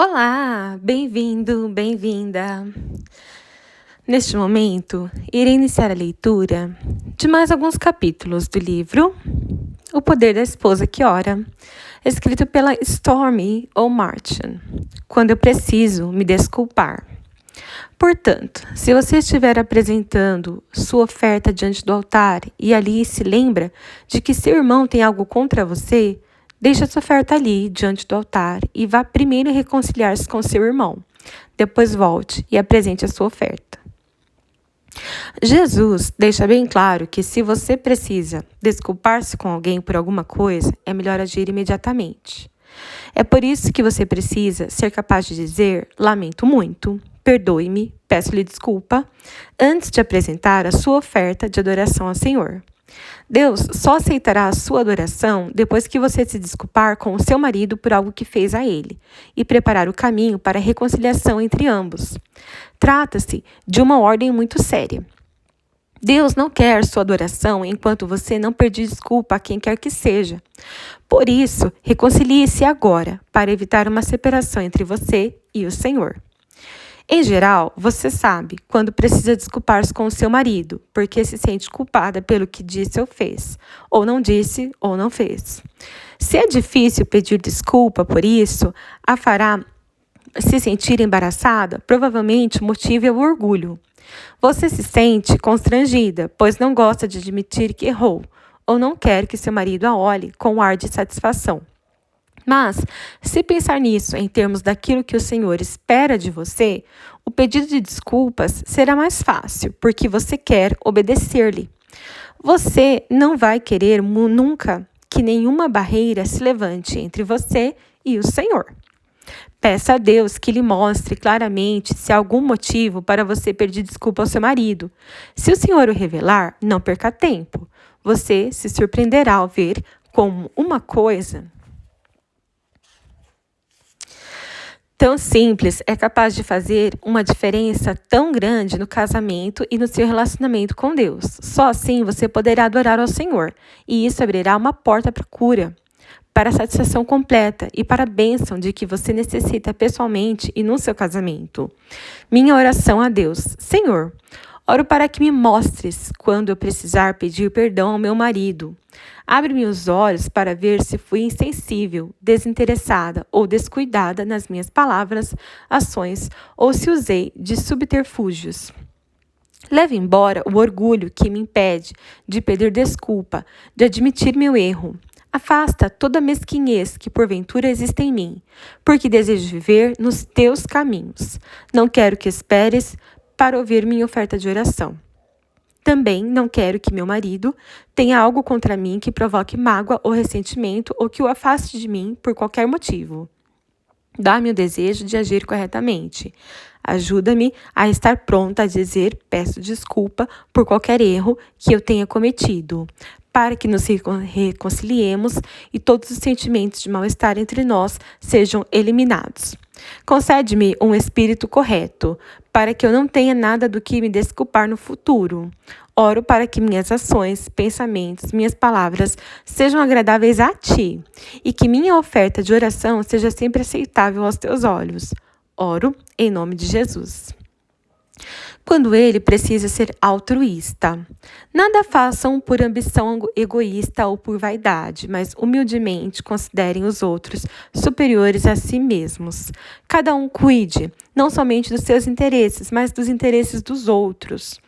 Olá, bem-vindo, bem-vinda. Neste momento, irei iniciar a leitura de mais alguns capítulos do livro O Poder da Esposa que Ora, escrito pela Stormy O. Martin, quando eu preciso me desculpar. Portanto, se você estiver apresentando sua oferta diante do altar e ali se lembra de que seu irmão tem algo contra você, deixe a sua oferta ali, diante do altar, e vá primeiro reconciliar-se com seu irmão. Depois volte e apresente a sua oferta. Jesus deixa bem claro que se você precisa desculpar-se com alguém por alguma coisa, é melhor agir imediatamente. É por isso que você precisa ser capaz de dizer: lamento muito, perdoe-me, peço-lhe desculpa, antes de apresentar a sua oferta de adoração ao Senhor. Deus só aceitará a sua adoração depois que você se desculpar com o seu marido por algo que fez a ele e preparar o caminho para a reconciliação entre ambos. Trata-se de uma ordem muito séria. Deus não quer sua adoração enquanto você não pedir desculpa a quem quer que seja. Por isso, reconcilie-se agora para evitar uma separação entre você e o Senhor. Em geral, você sabe quando precisa desculpar-se com o seu marido, porque se sente culpada pelo que disse ou fez, ou não disse ou não fez. Se é difícil pedir desculpa por isso, a fará se sentir embaraçada, provavelmente o motivo é o orgulho. Você se sente constrangida, pois não gosta de admitir que errou, ou não quer que seu marido a olhe com um ar de satisfação. Mas, se pensar nisso em termos daquilo que o Senhor espera de você, o pedido de desculpas será mais fácil, porque você quer obedecer-lhe. Você não vai querer nunca que nenhuma barreira se levante entre você e o Senhor. Peça a Deus que lhe mostre claramente se há algum motivo para você pedir desculpa ao seu marido. Se o Senhor o revelar, não perca tempo. Você se surpreenderá ao ver como uma coisa tão simples é capaz de fazer uma diferença tão grande no casamento e no seu relacionamento com Deus. Só assim você poderá adorar ao Senhor, e isso abrirá uma porta para a cura, para a satisfação completa e para a bênção de que você necessita pessoalmente e no seu casamento. Minha oração a Deus: Senhor, oro para que me mostres quando eu precisar pedir perdão ao meu marido. Abre-me os olhos para ver se fui insensível, desinteressada ou descuidada nas minhas palavras, ações ou se usei de subterfúgios. Leve embora o orgulho que me impede de pedir desculpa, de admitir meu erro. Afasta toda a mesquinhez que porventura existe em mim, porque desejo viver nos teus caminhos. Não quero que esperes para ouvir minha oferta de oração. Também não quero que meu marido tenha algo contra mim que provoque mágoa ou ressentimento ou que o afaste de mim por qualquer motivo. Dá-me o desejo de agir corretamente. Ajuda-me a estar pronta a dizer: peço desculpa por qualquer erro que eu tenha cometido, para que nos reconciliemos e todos os sentimentos de mal-estar entre nós sejam eliminados. Concede-me um espírito correto, para que eu não tenha nada do que me desculpar no futuro. Oro para que minhas ações, pensamentos, minhas palavras sejam agradáveis a ti, e que minha oferta de oração seja sempre aceitável aos teus olhos. Oro em nome de Jesus. Quando ele precisa ser altruísta. Nada façam por ambição egoísta ou por vaidade, mas humildemente considerem os outros superiores a si mesmos. Cada um cuide, não somente dos seus interesses, mas dos interesses dos outros.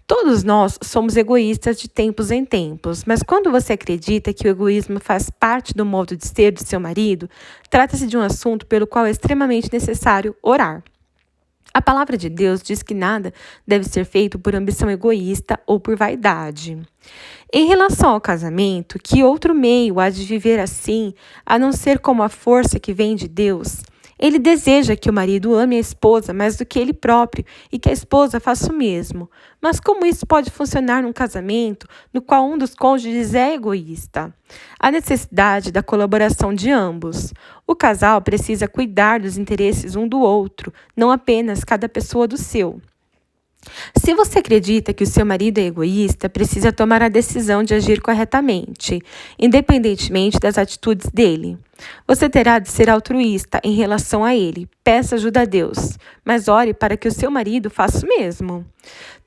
Todos nós somos egoístas de tempos em tempos, mas quando você acredita que o egoísmo faz parte do modo de ser do seu marido, trata-se de um assunto pelo qual é extremamente necessário orar. A palavra de Deus diz que nada deve ser feito por ambição egoísta ou por vaidade. Em relação ao casamento, que outro meio há de viver assim, a não ser como a força que vem de Deus? Ele deseja que o marido ame a esposa mais do que ele próprio e que a esposa faça o mesmo. Mas como isso pode funcionar num casamento no qual um dos cônjuges é egoísta? Há necessidade da colaboração de ambos. O casal precisa cuidar dos interesses um do outro, não apenas cada pessoa do seu. Se você acredita que o seu marido é egoísta, precisa tomar a decisão de agir corretamente, independentemente das atitudes dele. Você terá de ser altruísta em relação a ele. Peça ajuda a Deus, mas ore para que o seu marido faça o mesmo.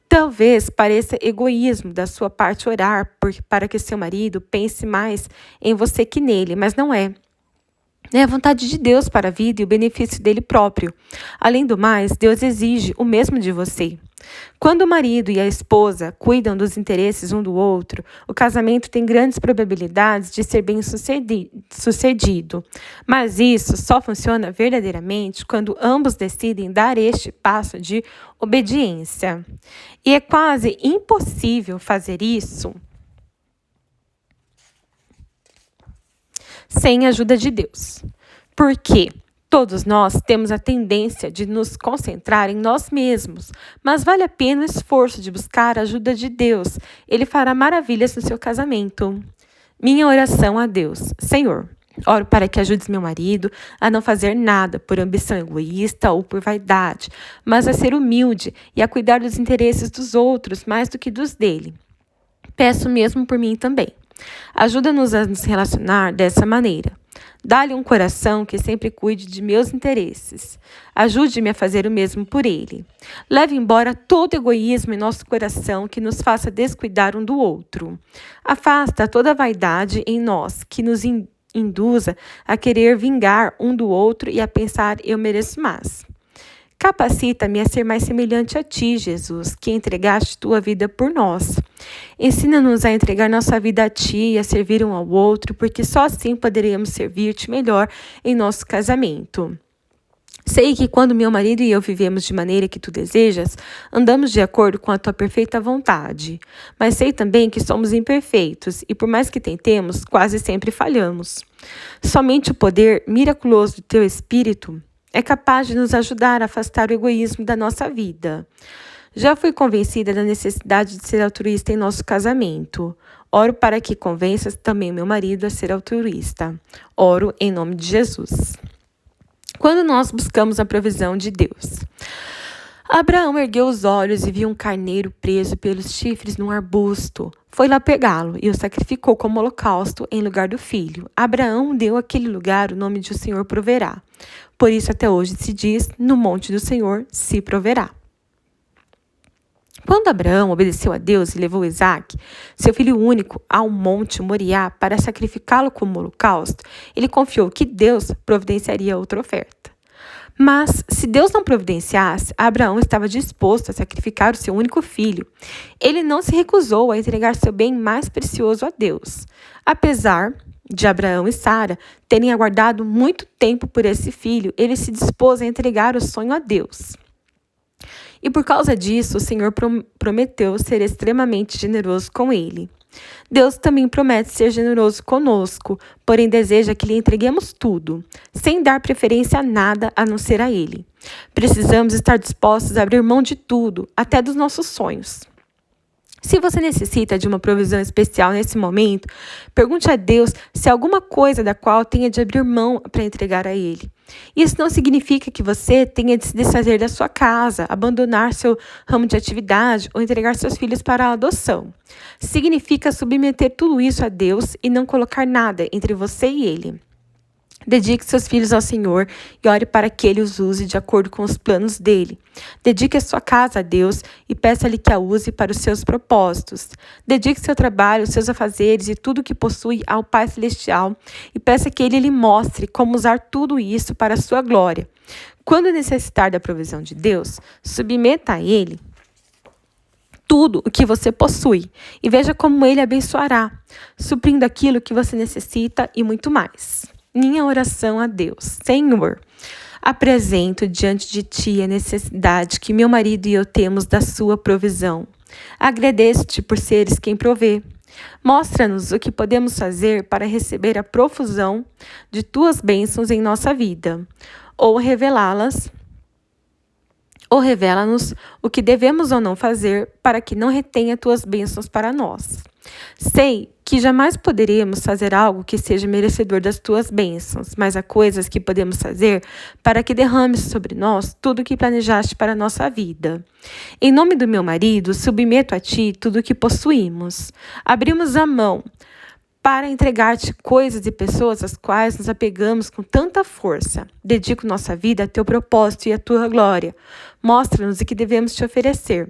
Talvez pareça egoísmo da sua parte orar para que seu marido pense mais em você que nele, mas não é. É a vontade de Deus para a vida e o benefício dele próprio. Além do mais, Deus exige o mesmo de você. Quando o marido e a esposa cuidam dos interesses um do outro, o casamento tem grandes probabilidades de ser bem sucedido. Mas isso só funciona verdadeiramente quando ambos decidem dar este passo de obediência. E é quase impossível fazer isso sem a ajuda de Deus. Porque todos nós temos a tendência de nos concentrar em nós mesmos, mas vale a pena o esforço de buscar a ajuda de Deus. Ele fará maravilhas no seu casamento. Minha oração a Deus: Senhor, oro para que ajudes meu marido a não fazer nada por ambição egoísta ou por vaidade, mas a ser humilde e a cuidar dos interesses dos outros mais do que dos dele. Peço mesmo por mim também. Ajuda-nos a nos relacionar dessa maneira. Dá-lhe um coração que sempre cuide de meus interesses. Ajude-me a fazer o mesmo por ele. Leve embora todo egoísmo em nosso coração que nos faça descuidar um do outro. Afasta toda a vaidade em nós que nos induza a querer vingar um do outro e a pensar eu mereço mais. Capacita-me a ser mais semelhante a ti, Jesus, que entregaste tua vida por nós. Ensina-nos a entregar nossa vida a ti e a servir um ao outro, porque só assim poderemos servir-te melhor em nosso casamento. Sei que quando meu marido e eu vivemos de maneira que tu desejas, andamos de acordo com a tua perfeita vontade. Mas sei também que somos imperfeitos e, por mais que tentemos, quase sempre falhamos. Somente o poder miraculoso do teu Espírito é capaz de nos ajudar a afastar o egoísmo da nossa vida. Já fui convencida da necessidade de ser altruísta em nosso casamento. Oro para que convenças também meu marido a ser altruísta. Oro em nome de Jesus. Quando nós buscamos a provisão de Deus. Abraão ergueu os olhos e viu um carneiro preso pelos chifres num arbusto. Foi lá pegá-lo e o sacrificou como holocausto em lugar do filho. Abraão deu àquele lugar o nome de o Senhor proverá. Por isso até hoje se diz, no monte do Senhor se proverá. Quando Abraão obedeceu a Deus e levou Isaque, seu filho único, ao monte Moriá para sacrificá-lo como holocausto, ele confiou que Deus providenciaria outra oferta. Mas, se Deus não providenciasse, Abraão estava disposto a sacrificar o seu único filho. Ele não se recusou a entregar seu bem mais precioso a Deus. Apesar de Abraão e Sara terem aguardado muito tempo por esse filho, ele se dispôs a entregar o sonho a Deus. E por causa disso, o Senhor prometeu ser extremamente generoso com ele. Deus também promete ser generoso conosco, porém deseja que lhe entreguemos tudo, sem dar preferência a nada a não ser a Ele. Precisamos estar dispostos a abrir mão de tudo, até dos nossos sonhos. Se você necessita de uma provisão especial nesse momento, pergunte a Deus se há alguma coisa da qual tenha de abrir mão para entregar a Ele. Isso não significa que você tenha de se desfazer da sua casa, abandonar seu ramo de atividade ou entregar seus filhos para a adoção. Significa submeter tudo isso a Deus e não colocar nada entre você e Ele. Dedique seus filhos ao Senhor e ore para que Ele os use de acordo com os planos dele. Dedique a sua casa a Deus e peça-lhe que a use para os seus propósitos. Dedique seu trabalho, os seus afazeres e tudo o que possui ao Pai Celestial e peça que Ele lhe mostre como usar tudo isso para a sua glória. Quando necessitar da provisão de Deus, submeta a Ele tudo o que você possui e veja como Ele abençoará, suprindo aquilo que você necessita e muito mais. Minha oração a Deus. Senhor, apresento diante de Ti a necessidade que meu marido e eu temos da Sua provisão. Agradeço-te por seres quem provê. Mostra-nos o que podemos fazer para receber a profusão de Tuas bênçãos em nossa vida, ou revela-nos o que devemos ou não fazer para que não retenha Tuas bênçãos para nós. Sei que jamais poderemos fazer algo que seja merecedor das Tuas bênçãos, mas há coisas que podemos fazer para que derrames sobre nós tudo o que planejaste para a nossa vida. Em nome do meu marido, submeto a Ti tudo o que possuímos. Abrimos a mão para entregar-te coisas e pessoas às quais nos apegamos com tanta força. Dedico nossa vida a teu propósito e à tua glória. Mostra-nos o que devemos te oferecer.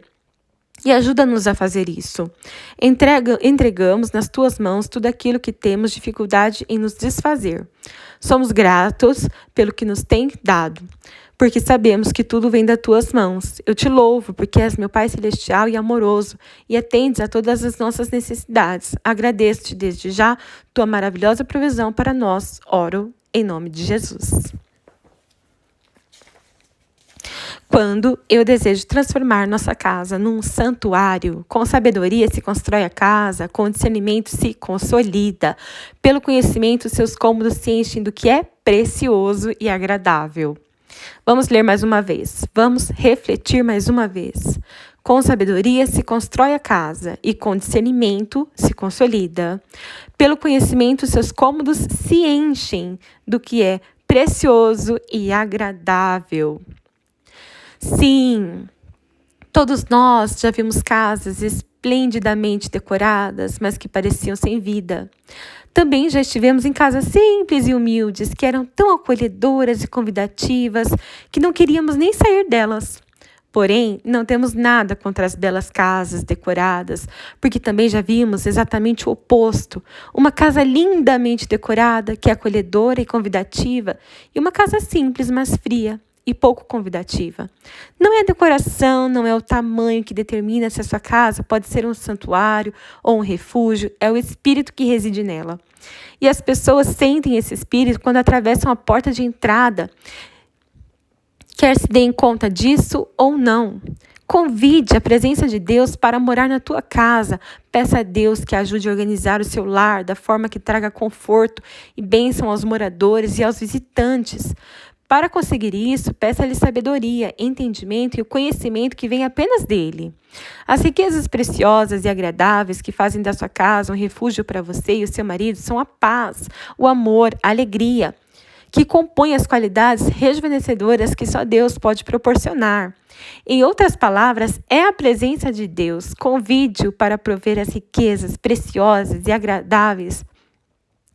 E ajuda-nos a fazer isso. Entregamos nas tuas mãos tudo aquilo que temos dificuldade em nos desfazer. Somos gratos pelo que nos tem dado, porque sabemos que tudo vem das tuas mãos. Eu te louvo, porque és meu Pai celestial e amoroso, e atendes a todas as nossas necessidades. Agradeço-te desde já tua maravilhosa provisão para nós. Oro em nome de Jesus. Quando eu desejo transformar nossa casa num santuário, com sabedoria se constrói a casa, com discernimento se consolida. Pelo conhecimento, seus cômodos se enchem do que é precioso e agradável. Vamos ler mais uma vez. Vamos refletir mais uma vez. Com sabedoria se constrói a casa, e com discernimento se consolida. Pelo conhecimento, seus cômodos se enchem do que é precioso e agradável. Sim, todos nós já vimos casas esplendidamente decoradas, mas que pareciam sem vida. Também já estivemos em casas simples e humildes, que eram tão acolhedoras e convidativas, que não queríamos nem sair delas. Porém, não temos nada contra as belas casas decoradas, porque também já vimos exatamente o oposto. Uma casa lindamente decorada, que é acolhedora e convidativa, e uma casa simples, mas fria e pouco convidativa. Não é a decoração, não é o tamanho que determina se a sua casa pode ser um santuário ou um refúgio, é o espírito que reside nela. E as pessoas sentem esse espírito quando atravessam a porta de entrada, quer se deem conta disso ou não. Convide a presença de Deus para morar na tua casa. Peça a Deus que ajude a organizar o seu lar da forma que traga conforto e bênção aos moradores e aos visitantes. Para conseguir isso, peça-lhe sabedoria, entendimento e o conhecimento que vem apenas dele. As riquezas preciosas e agradáveis que fazem da sua casa um refúgio para você e o seu marido são a paz, o amor, a alegria, que compõem as qualidades rejuvenescedoras que só Deus pode proporcionar. Em outras palavras, é a presença de Deus. Convide-o para prover as riquezas preciosas e agradáveis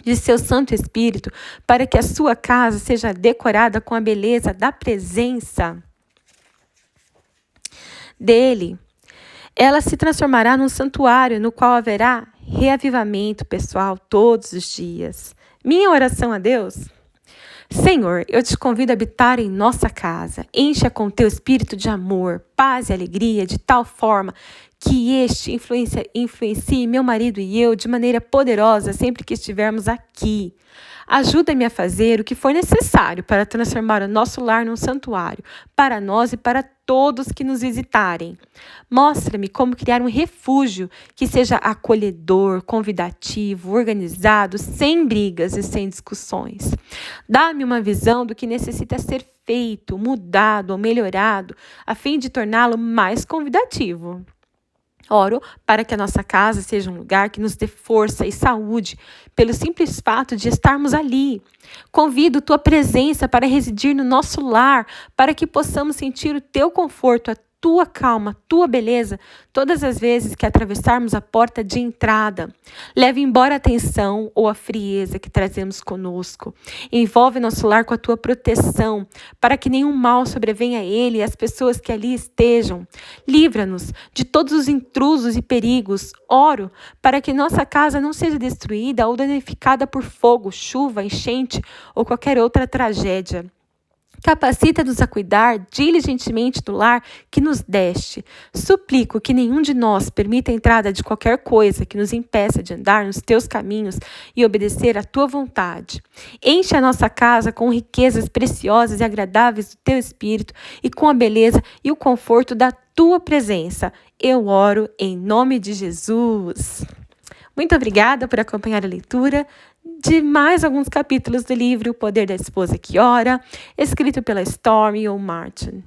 de seu Santo Espírito, para que a sua casa seja decorada com a beleza da presença dele. Ela se transformará num santuário no qual haverá reavivamento pessoal todos os dias. Minha oração a Deus: Senhor, eu te convido a habitar em nossa casa. Encha com teu espírito de amor, paz e alegria, de tal forma que este influencie meu marido e eu de maneira poderosa sempre que estivermos aqui. Ajuda-me a fazer o que for necessário para transformar o nosso lar num santuário, para nós e para todos que nos visitarem. Mostra-me como criar um refúgio que seja acolhedor, convidativo, organizado, sem brigas e sem discussões. Dá-me uma visão do que necessita ser feito, mudado ou melhorado, a fim de torná-lo mais convidativo. Oro para que a nossa casa seja um lugar que nos dê força e saúde, pelo simples fato de estarmos ali. Convido tua presença para residir no nosso lar, para que possamos sentir o teu conforto, a tua calma, tua beleza, todas as vezes que atravessarmos a porta de entrada. Leve embora a tensão ou a frieza que trazemos conosco. Envolve nosso lar com a tua proteção, para que nenhum mal sobrevenha a ele e as pessoas que ali estejam. Livra-nos de todos os intrusos e perigos. Oro para que nossa casa não seja destruída ou danificada por fogo, chuva, enchente ou qualquer outra tragédia. Capacita-nos a cuidar diligentemente do lar que nos deste. Suplico que nenhum de nós permita a entrada de qualquer coisa que nos impeça de andar nos teus caminhos e obedecer à tua vontade. Enche a nossa casa com riquezas preciosas e agradáveis do teu espírito e com a beleza e o conforto da tua presença. Eu oro em nome de Jesus. Muito obrigada por acompanhar a leitura de mais alguns capítulos do livro O Poder da Esposa que Ora, escrito pela Stormy O. Martin.